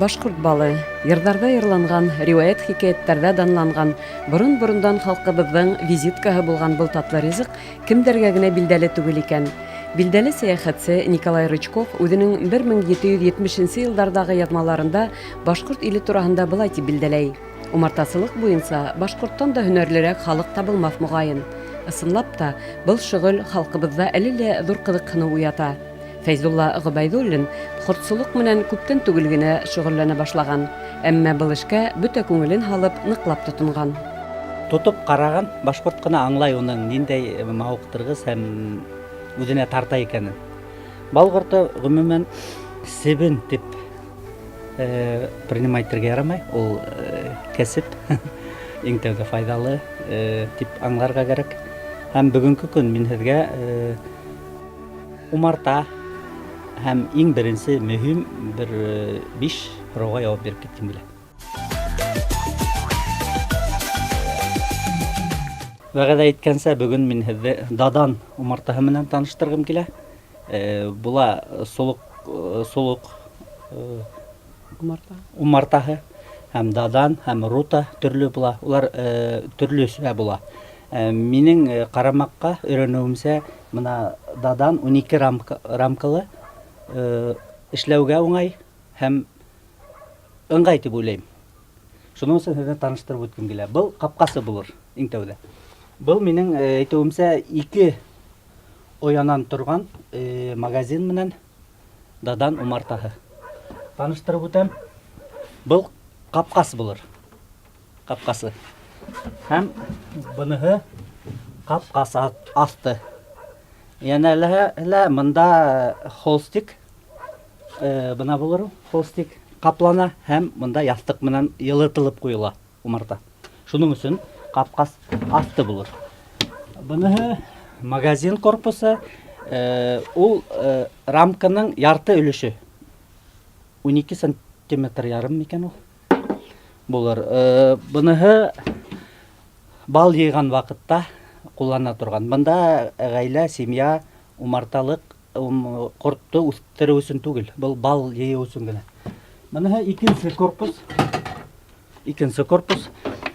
Башкорт балы, йырдарда йырланган, риваят хикәяттәрдә данланган, борын-борындан халкыбызның визиткаһы булган был татлы ризык кемдәргә генә билдәле түгел икән. Билдәле сәяхәтче Николай Рычков үзенең 1770 еллардагы язмаларында башкорт иле турасында былай дип билдәләй: Умартасылык буенча башкорттан да һөнәрлерәк халык табылмас мөгаен. Ысынлап та, был шөгыль халкыбызда әле зур кызыкны уята. Фәйзулла Гобайдуллин хортсулык менән күптән түгел генә шөгыльләнә башлаган, әмма был эшкә бөтә күңелен халып, ныклап тотынган. Тотып караган башкорт кына аңлай уның ниндәй мавыктыргыс һәм үзенә тарта икәнен. Балгорты гомумән себен дип принимать итәргә ярамай, ул кәсеп иң тәүдә файдалы дип аңларга кирәк. Һәм бүгенге көн мин һеҙгә умарта һәм иң беренсе мөһим бер 5 сорауга яуап биреп киткем килә. Вәгъдә иткәнсә, бүгін мин һеҙҙе дадан умартаһы менән таныштырғым килә. Була солоҡ умартаһы һәм дадан һәм рута төрлө була. Улар төрлөсә була. Минең ҡарамаҡҡа өйрәнеүемсә, мына дадан 12 рамкалы эшләүгә уңай һәм ыңғай тип уйлайым. Шуның өсөн һеҙҙе таныштырып үткем килә. Был ҡапҡасы булыр иң тәүҙә. Был минең әйтеүемсә 2 оянан торған магазин менән дадан умартаһы. Таныштырып үтәм. Был ҡапҡасы булыр. Ҡапҡасы. Һәм быныһы ҡапҡасы асты. Йәнәләһә мында холстик бына булыр, холстик ҡаплана һәм мында яҫтыҡ менән йылытылып ҡуйыла умарта. Шуның өсөн ҡапҡас асты булыр. Быныһы магазин корпусы, ул рамканың ярты өлөшө. 12 сантиметр ярым микән ул булыр. Быныһы бал йыйған ваҡытта ҡуллана торған. Бында ғаилә, семья, умарталык, ҡортто үҫтереү өсөн түгел, был бал йыйыу өсөн генә. Быныһы икенсе корпус.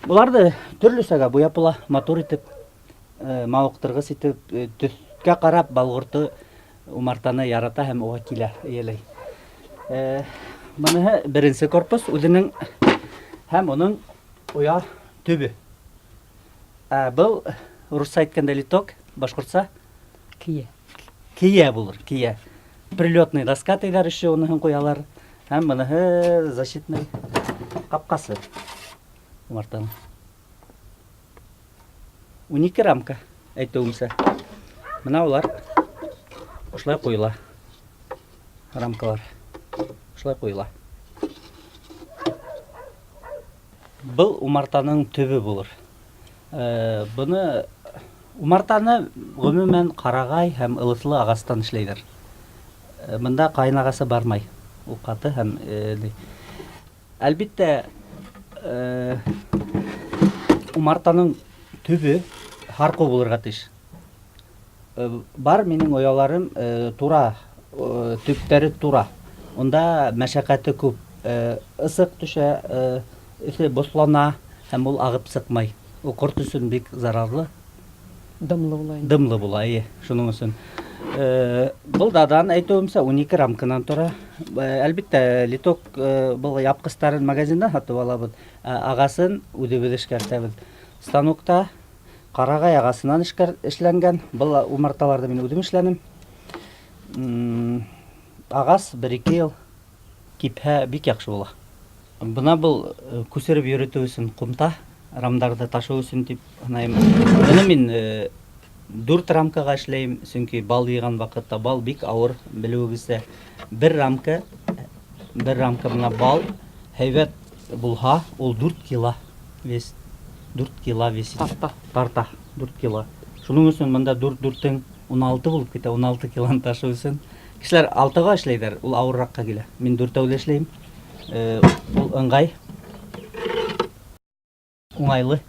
Буларҙы төрлөсәгә буяп була, матур итеп, мауыҡтырғыс итеп, төҫкә ҡарап балғорты умартаны ярата һәм уға килә, эйәләй. Быныһы беренсе корпус үҙенең һәм уның оя төбө. Был русса әйткәндә литок, башҡортса кие булыр, кие. Прилетный доска тейҙәр ише, уныһын ҡуялар. Һәм быныһы защитный ҡапҡасы умартаның. 12 рамка әйтеүемсә. Бына улар ошолай ҡуйыла. Рамкалар ошолай ҡуйыла. Был умартаның төбө булыр. Быны умартаны ғөмүмән ҡарағай һәм ылыҫлы ағастан эшләйҙәр. Бында ҡайын ағасы бармай. Ул ҡаты һәм әлбиттә умартаның төбө һарҡыу булырға тейеш. Бар минең ояларым тура, төптәре тура. Унда мәшәҡәте күп. Ысыҡ төшә, эҫе боҫлана һәм ул ағып сыҡмай. Ул ҡорт өсөн бик зарарлы. Дымлы була, шуның өсөн. Был дадан әйтеүемсә 12 рамканан тора. Әлбиттә, литок был япҡыстарын магазиндан һатып алабыҙ. Ағасын үҙебеҙ эшкәртәбеҙ. Станокта ҡарағай ағасынан эшләнгән. Был умарталарҙы мин үҙем эшләнем. Ағас 1-2 йыл кипһә бик яҡшы була. Бына был күсереп йөрөтөү өсөн ҡумта, рамдарҙы ташыу өсөн тип һанайым. Быны мин 4 рамкаға эшләйем, сөнки бал йыйған ваҡытта бал бик ауыр, белеүегеҙсә. 1 рамка бына бал һәйбәт булһа, ул 4 кило вес. 4 кило вес. Тарта 4 кило. Шуның өсөн бында 4-4-тең 16 булып китә, 16 килоны ташыу өсөн. Кешеләр 6-ға эшләйҙәр, ул ауырыраҡҡа килә. Мин 4-әүле эшләйем. Ул ыңғай. Уңайлы.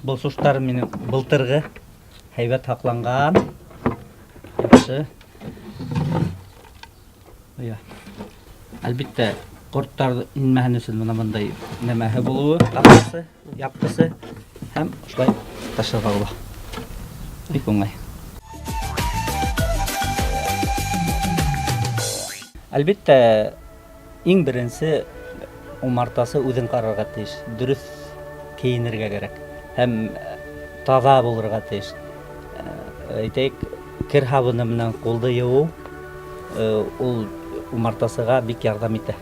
Был суштар минең былтырғы һәйбәт һаҡланған. Яҡшы. Әлбәттә, корттар инмәһен өчен менә мондай нәмәһе булуы, капкасы, япкысы һәм шулай ташларга була. Бик уңай. Әлбәттә, иң беренче умартасы үзен карарга тиеш, дөрес киенергә кирәк һәм таза булырга тиеш. Әйтәйек, кер һабыны менән кулды юу ул умартасыга бик ярдәм итә.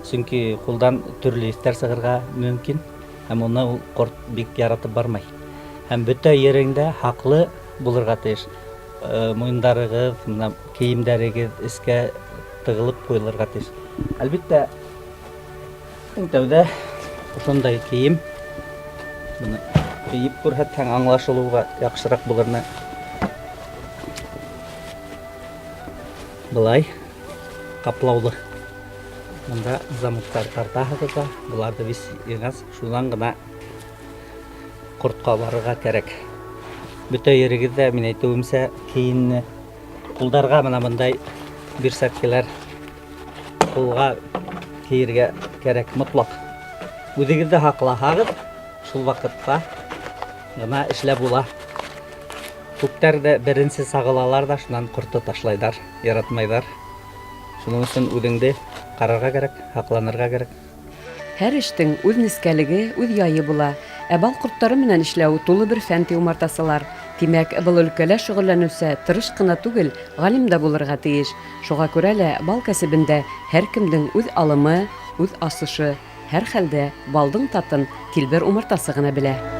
Чөнки кулдан төрле исләр сыгырга мөмкин һәм уны ул корт бик яратып бармай. Һәм бөтә ереңдә хаклы булырга тиеш. Муендарыгыз, менә киемдәрегез искә тыгылып куелырга тиеш. Әлбәттә, иң тәүдә ошондай кием буны киеп күрһәтсәң аңлашылуга яхшырак булырны. Былай каплаулы. Монда замоктар тартаһыгыз да, буларды без еңәс шуннан гына кортка барырга кирәк. Бөтә ерегездә мин әйтүемсә киемне кулдарга менә мондай бирсәткәләр кулга киергә кирәк мотлак. Үзегезне хаклаһагыз, шул вакытта гына эшләп була. Күптәрдә беренче сагылалар да шуннан кортты ташлайдар, яратмайдар. Шуның өчен үзеңне карарга кирәк, хакланырга кирәк. Һәр эштең үз нескәлеге, үз яйы була. Ә бал корттары менән эшләү тулы бер фән умартасылар. Тимәк, был өлкәлә шөгыльләнүсе тырыш кына түгел, галим дә булырга тиеш. Шуңа күрә лә бал кәсебендә һәр кемдең үз алымы, үз асышы, һәр хәлдә балдың татын Тилбер умартасы гына белә.